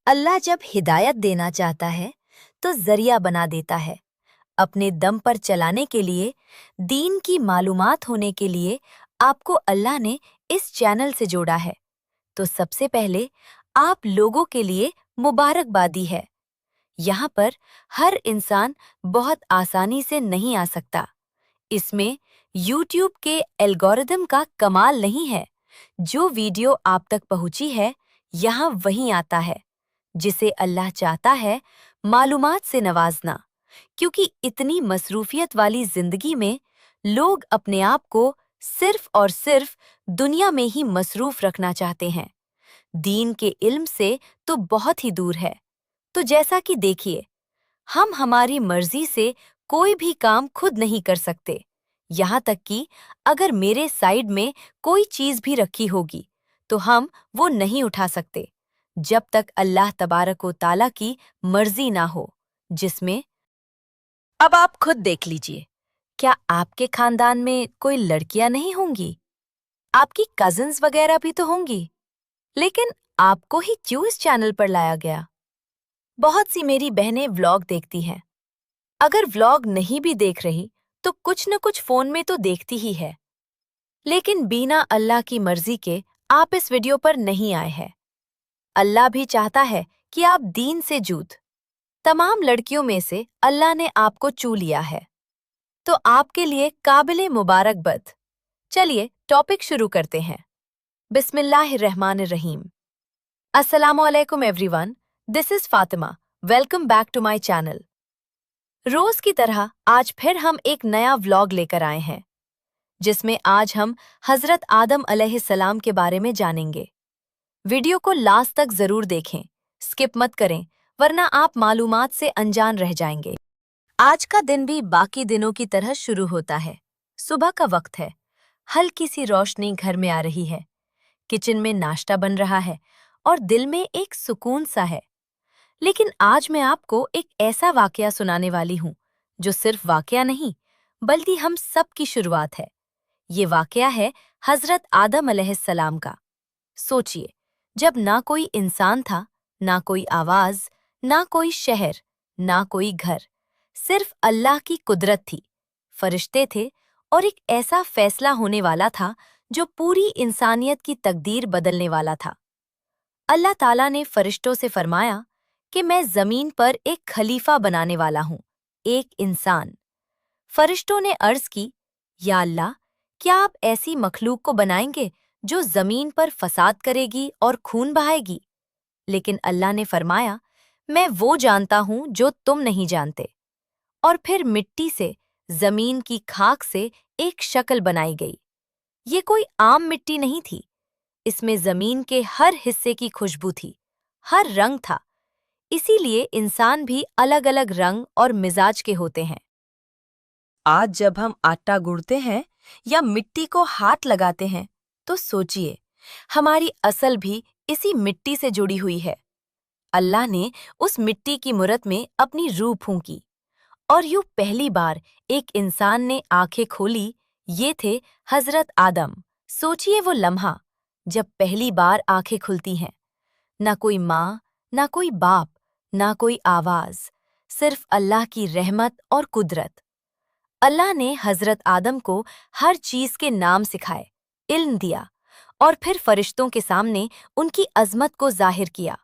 अल्लाह जब हिदायत देना चाहता है तो जरिया बना देता है। अपने दम पर चलाने के लिए, दीन की मालूमात होने के लिए आपको अल्लाह ने इस चैनल से जोड़ा है। तो सबसे पहले आप लोगों के लिए मुबारकबादी है। यहाँ पर हर इंसान बहुत आसानी से नहीं आ सकता। इसमें यूट्यूब के एल्गोरिदम का कमाल नहीं है। जो वीडियो आप तक पहुंची है, यहाँ वहीं आता है जिसे अल्लाह चाहता है मालूमात से नवाजना, क्योंकि इतनी मसरूफियत वाली जिंदगी में लोग अपने आप को सिर्फ और सिर्फ दुनिया में ही मसरूफ रखना चाहते हैं। दीन के इल्म से तो बहुत ही दूर है। तो जैसा कि देखिए, हम हमारी मर्जी से कोई भी काम खुद नहीं कर सकते। यहाँ तक कि अगर मेरे साइड में कोई चीज भी रखी होगी तो हम वो नहीं उठा सकते जब तक अल्लाह तबारक व ताला की मर्जी ना हो, जिसमें अब आप खुद देख लीजिए, क्या आपके खानदान में कोई लड़कियां नहीं होंगी? आपकी कजिन्स वगैरह भी तो होंगी, लेकिन आपको ही क्यों इस चैनल पर लाया गया? बहुत सी मेरी बहनें व्लॉग देखती हैं। अगर व्लॉग नहीं भी देख रही तो कुछ न कुछ फोन में तो देखती ही है। लेकिन बिना अल्लाह की मर्जी के आप इस वीडियो पर नहीं आए हैं। अल्लाह भी चाहता है कि आप दीन से जूझ। तमाम लड़कियों में से अल्लाह ने आपको चू लिया है, तो आपके लिए काबिले मुबारकबाद। चलिए टॉपिक शुरू करते हैं। बिस्मिल्लाहिर्रहमानिर्रहीम। अस्सलामुअलैकुम everyone, this is Fatima. Welcome back to my channel. रोज की तरह आज फिर हम एक नया व्लॉग लेकर आए हैं, जिसमें आज हम हजरत आदम अलैहिस्सलाम के बारे में जानेंगे। वीडियो को लास्ट तक जरूर देखें, स्किप मत करें, वरना आप मालूमात से अनजान रह जाएंगे। आज का दिन भी बाकी दिनों की तरह शुरू होता है। सुबह का वक्त है, हल्की सी रोशनी घर में आ रही है, किचन में नाश्ता बन रहा है और दिल में एक सुकून सा है। लेकिन आज मैं आपको एक ऐसा वाकया सुनाने वाली हूँ जो सिर्फ वाकया नहीं, बल्कि हम सब की शुरुआत है। ये वाकया है हजरत आदम अलैहिस्सलाम का। सोचिए, जब ना कोई इंसान था, ना कोई आवाज, ना कोई शहर, ना कोई घर, सिर्फ अल्लाह की कुदरत थी। फरिश्ते थे और एक ऐसा फैसला होने वाला था जो पूरी इंसानियत की तकदीर बदलने वाला था। अल्लाह ताला ने फरिश्तों से फरमाया कि मैं जमीन पर एक खलीफा बनाने वाला हूँ, एक इंसान। फरिश्तों ने अर्ज की, या अल्लाह, क्या आप ऐसी मखलूक को बनाएंगे जो जमीन पर फसाद करेगी और खून बहाएगी? लेकिन अल्लाह ने फरमाया, मैं वो जानता हूँ जो तुम नहीं जानते। और फिर मिट्टी से, जमीन की खाक से एक शक्ल बनाई गई। ये कोई आम मिट्टी नहीं थी, इसमें जमीन के हर हिस्से की खुशबू थी, हर रंग था। इसीलिए इंसान भी अलग अलग रंग और मिजाज के होते हैं। आज जब हम आटा गूंथते हैं या मिट्टी को हाथ लगाते हैं, तो सोचिए, हमारी असल भी इसी मिट्टी से जुड़ी हुई है। अल्लाह ने उस मिट्टी की मूरत में अपनी रूह फूंकी और यूं पहली बार एक इंसान ने आंखें खोली। ये थे हजरत आदम। सोचिए वो लम्हा जब पहली बार आंखें खुलती हैं। ना कोई माँ, ना कोई बाप, ना कोई आवाज, सिर्फ अल्लाह की रहमत और कुदरत। अल्लाह ने हजरत आदम को हर चीज के नाम सिखाए, इल्म दिया और फिर फरिश्तों के सामने उनकी अजमत को जाहिर किया।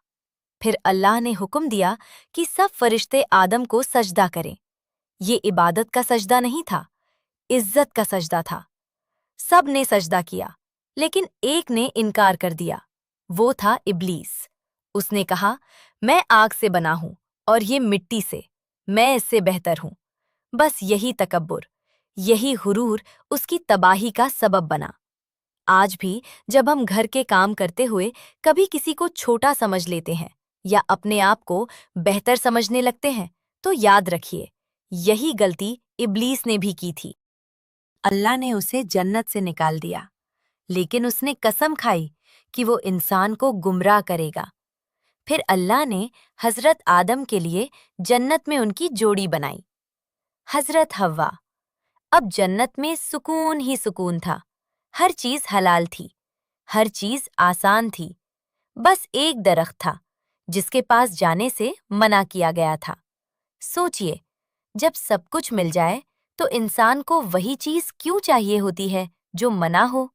फिर अल्लाह ने हुक्म दिया कि सब फरिश्ते आदम को सजदा करें। ये इबादत का सजदा नहीं था, इज्जत का सजदा था। सब ने सजदा किया, लेकिन एक ने इनकार कर दिया। वो था इब्लीस। उसने कहा, मैं आग से बना हूं और ये मिट्टी से, मैं इससे बेहतर हूं। बस यही तकब्बुर, यही गुरूर उसकी तबाही का सबब बना। आज भी जब हम घर के काम करते हुए कभी किसी को छोटा समझ लेते हैं या अपने आप को बेहतर समझने लगते हैं, तो याद रखिए, यही गलती इब्लीस ने भी की थी। अल्लाह ने उसे जन्नत से निकाल दिया, लेकिन उसने कसम खाई कि वो इंसान को गुमराह करेगा। फिर अल्लाह ने हजरत आदम के लिए जन्नत में उनकी जोड़ी बनाई, हजरत हव्वा। अब जन्नत में सुकून ही सुकून था। हर चीज हलाल थी, हर चीज आसान थी। बस एक दरख्त था जिसके पास जाने से मना किया गया था। सोचिए, जब सब कुछ मिल जाए तो इंसान को वही चीज क्यों चाहिए होती है जो मना हो?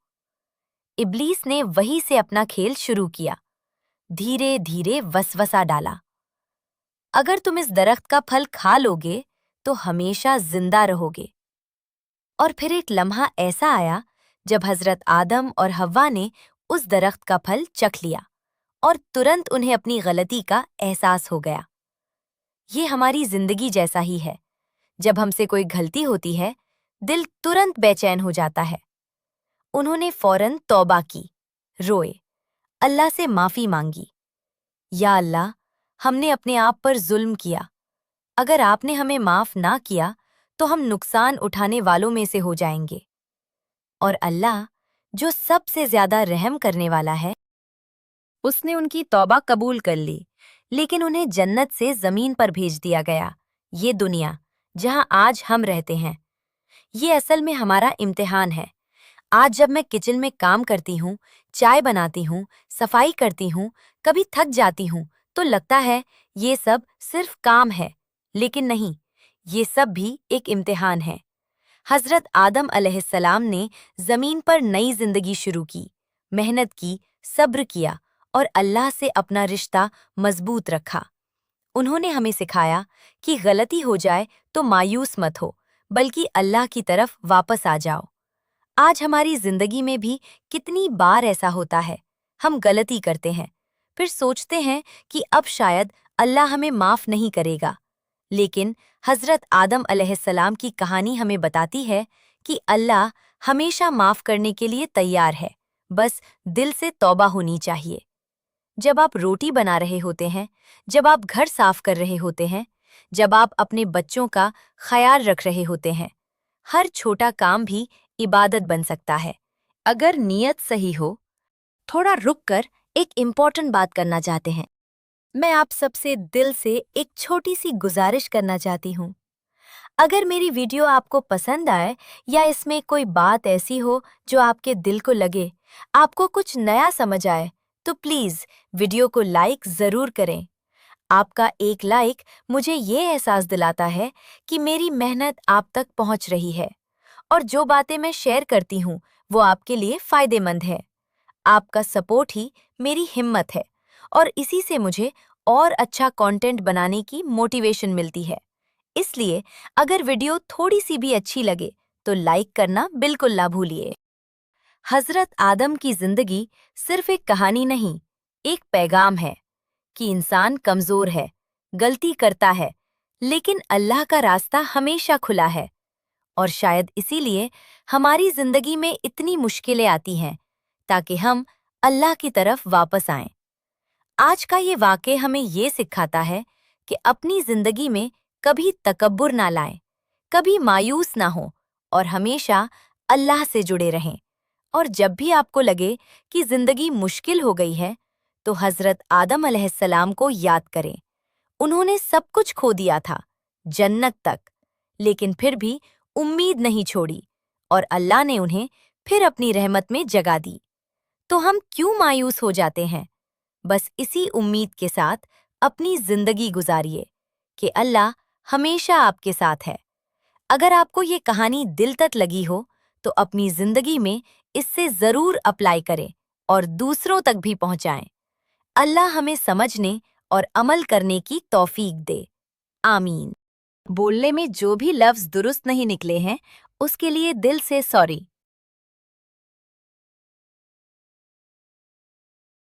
इब्लीस ने वहीं से अपना खेल शुरू किया, धीरे धीरे वसवसा डाला। अगर तुम इस दरख्त का फल खा लोगे तो हमेशा जिंदा रहोगे। और फिर एक लम्हा ऐसा आया जब हजरत आदम और हव्वा ने उस दरख्त का फल चख लिया और तुरंत उन्हें अपनी गलती का एहसास हो गया। ये हमारी जिंदगी जैसा ही है। जब हमसे कोई गलती होती है, दिल तुरंत बेचैन हो जाता है। उन्होंने फौरन तौबा की, रोए, अल्लाह से माफी मांगी। या अल्लाह, हमने अपने आप पर जुल्म किया। अगर आपने हमें माफ ना किया तो हम नुकसान उठाने वालों में से हो जाएंगे। और अल्लाह, जो सबसे ज्यादा रहम करने वाला है, उसने उनकी तौबा कबूल कर ली, लेकिन उन्हें जन्नत से जमीन पर भेज दिया गया, ये दुनिया जहां आज हम रहते हैं। ये असल में हमारा इम्तिहान है। आज जब मैं किचन में काम करती हूँ, चाय बनाती हूँ, सफाई करती हूँ, कभी थक जाती हूँ, तो लगता है ये सब सिर्फ काम है, लेकिन नहीं, ये सब भी एक इम्तिहान है। हजरत आदम अलैहिस्सलाम ने जमीन पर नई जिंदगी शुरू की, मेहनत की, सब्र किया और अल्लाह से अपना रिश्ता मजबूत रखा। उन्होंने हमें सिखाया कि गलती हो जाए तो मायूस मत हो, बल्कि अल्लाह की तरफ वापस आ जाओ। आज हमारी जिंदगी में भी कितनी बार ऐसा होता है, हम गलती करते हैं, फिर सोचते हैं कि अब शायद अल्लाह हमें माफ नहीं करेगा। लेकिन हजरत आदम अलैहिस्सलाम की कहानी हमें बताती है कि अल्लाह हमेशा माफ करने के लिए तैयार है, बस दिल से तौबा होनी चाहिए। जब आप रोटी बना रहे होते हैं, जब आप घर साफ कर रहे होते हैं, जब आप अपने बच्चों का ख्याल रख रहे होते हैं, हर छोटा काम भी इबादत बन सकता है, अगर नीयत सही हो। थोड़ा रुक कर एक इम्पॉर्टेंट बात करना चाहते हैं। मैं आप सबसे दिल से एक छोटी सी गुजारिश करना चाहती हूँ। अगर मेरी वीडियो आपको पसंद आए या इसमें कोई बात ऐसी हो जो आपके दिल को लगे, आपको कुछ नया समझ आए, तो प्लीज़ वीडियो को लाइक ज़रूर करें। आपका एक लाइक मुझे ये एहसास दिलाता है कि मेरी मेहनत आप तक पहुंच रही है और जो बातें मैं शेयर करती हूँ वो आपके लिए फ़ायदेमंद है। आपका सपोर्ट ही मेरी हिम्मत है और इसी से मुझे और अच्छा कंटेंट बनाने की मोटिवेशन मिलती है। इसलिए अगर वीडियो थोड़ी सी भी अच्छी लगे तो लाइक करना बिल्कुल ना भूलिए। हजरत आदम की जिंदगी सिर्फ एक कहानी नहीं, एक पैगाम है कि इंसान कमजोर है, गलती करता है, लेकिन अल्लाह का रास्ता हमेशा खुला है। और शायद इसीलिए हमारी जिंदगी में इतनी मुश्किलें आती हैं, ताकि हम अल्लाह की तरफ वापस आएं। आज का ये वाक़या हमें ये सिखाता है कि अपनी जिंदगी में कभी तकब्बुर ना लाएं, कभी मायूस ना हो और हमेशा अल्लाह से जुड़े रहें। और जब भी आपको लगे कि जिंदगी मुश्किल हो गई है, तो हजरत आदम अलैहिस्सलाम को याद करें। उन्होंने सब कुछ खो दिया था, जन्नत तक, लेकिन फिर भी उम्मीद नहीं छोड़ी और अल्लाह ने उन्हें फिर अपनी रहमत में जगा दी। तो हम क्यों मायूस हो जाते हैं? बस इसी उम्मीद के साथ अपनी जिंदगी गुजारिए कि अल्लाह हमेशा आपके साथ है। अगर आपको ये कहानी दिल तक लगी हो तो अपनी जिंदगी में इससे जरूर अप्लाई करें और दूसरों तक भी पहुंचाएं। अल्लाह हमें समझने और अमल करने की तौफीक दे। आमीन। बोलने में जो भी लफ्ज दुरुस्त नहीं निकले हैं, उसके लिए दिल से सॉरी।